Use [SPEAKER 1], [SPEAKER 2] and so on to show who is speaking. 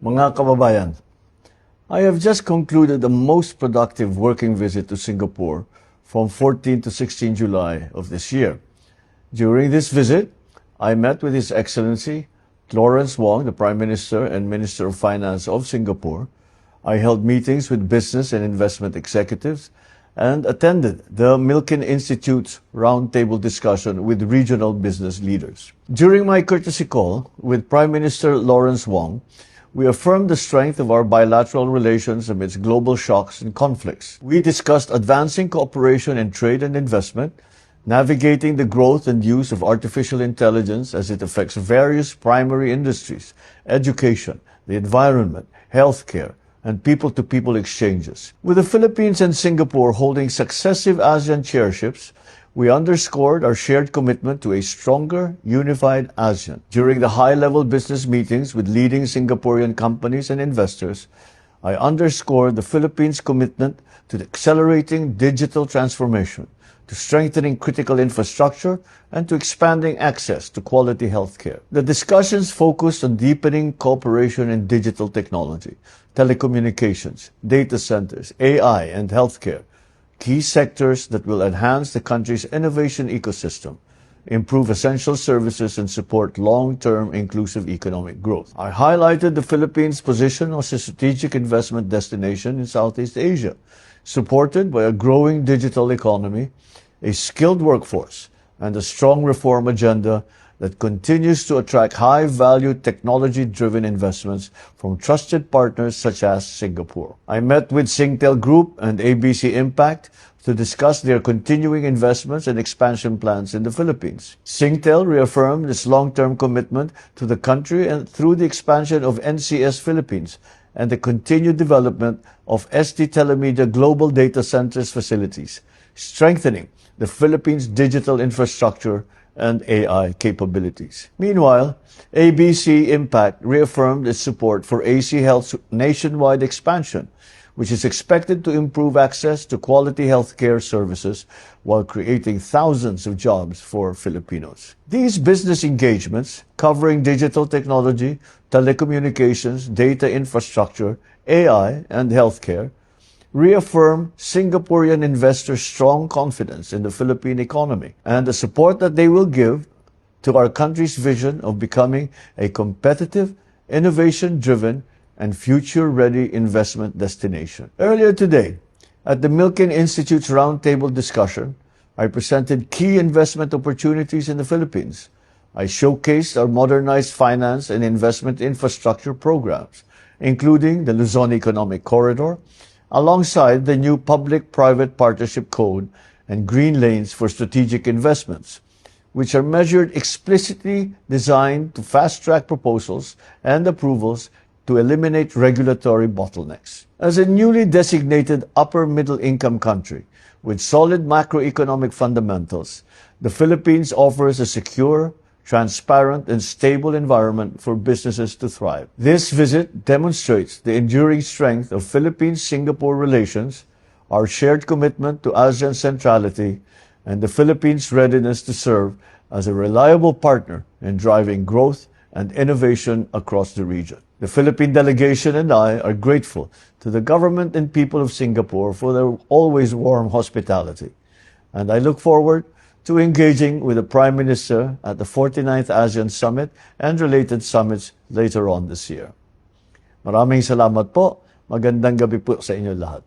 [SPEAKER 1] Mga kababayan, I have just concluded a most productive working visit to Singapore from 14 to 16 July of this year. During this visit, I met with His Excellency Lawrence Wong, the Prime Minister and Minister of Finance of Singapore. I held meetings with business and investment executives and attended the Milken Institute's roundtable discussion with regional business leaders. During my courtesy call with Prime Minister Lawrence Wong, we affirmed the strength of our bilateral relations amidst global shocks and conflicts. We discussed advancing cooperation in trade and investment, navigating the growth and use of artificial intelligence as it affects various primary industries, education, the environment, healthcare, and people-to-people exchanges. With the Philippines and Singapore holding successive ASEAN chairships, we underscored our shared commitment to a stronger, unified ASEAN. During the high-level business meetings with leading Singaporean companies and investors, I underscored the Philippines' commitment to accelerating digital transformation, to strengthening critical infrastructure, and to expanding access to quality healthcare. The discussions focused on deepening cooperation in digital technology, telecommunications, data centers, AI, and healthcare, key sectors that will enhance the country's innovation ecosystem, improve essential services, and support long-term inclusive economic growth. I highlighted the Philippines' position as a strategic investment destination in Southeast Asia, supported by a growing digital economy, a skilled workforce, and a strong reform agenda that continues to attract high-value technology-driven investments from trusted partners such as Singapore. I met with Singtel Group and ABC Impact to discuss their continuing investments and expansion plans in the Philippines. Singtel reaffirmed its long-term commitment to the country and through the expansion of NCS Philippines and the continued development of ST Telemedia Global Data Centers facilities, strengthening the Philippines' digital infrastructure and AI capabilities. Meanwhile, ABC Impact reaffirmed its support for AC Health's nationwide expansion, which is expected to improve access to quality healthcare services while creating thousands of jobs for Filipinos. These business engagements, covering digital technology, telecommunications, data infrastructure, AI, and healthcare, reaffirm Singaporean investors' strong confidence in the Philippine economy and the support that they will give to our country's vision of becoming a competitive, innovation-driven, and future-ready investment destination. Earlier today, at the Milken Institute's roundtable discussion, I presented key investment opportunities in the Philippines. I showcased our modernized finance and investment infrastructure programs, including the Luzon Economic Corridor, alongside the new Public-Private Partnership Code and Green Lanes for Strategic Investments, which are measured explicitly designed to fast-track proposals and approvals to eliminate regulatory bottlenecks. As a newly designated upper-middle-income country with solid macroeconomic fundamentals, the Philippines offers a secure, transparent, and stable environment for businesses to thrive. This visit demonstrates the enduring strength of Philippines-Singapore relations, our shared commitment to ASEAN centrality, and the Philippines' readiness to serve as a reliable partner in driving growth and innovation across the region. The Philippine delegation and I are grateful to the government and people of Singapore for their always warm hospitality, and I look forward to engaging with the Prime Minister at the 49th ASEAN Summit and related summits later on this year. Maraming salamat po. Magandang gabi po sa inyo lahat.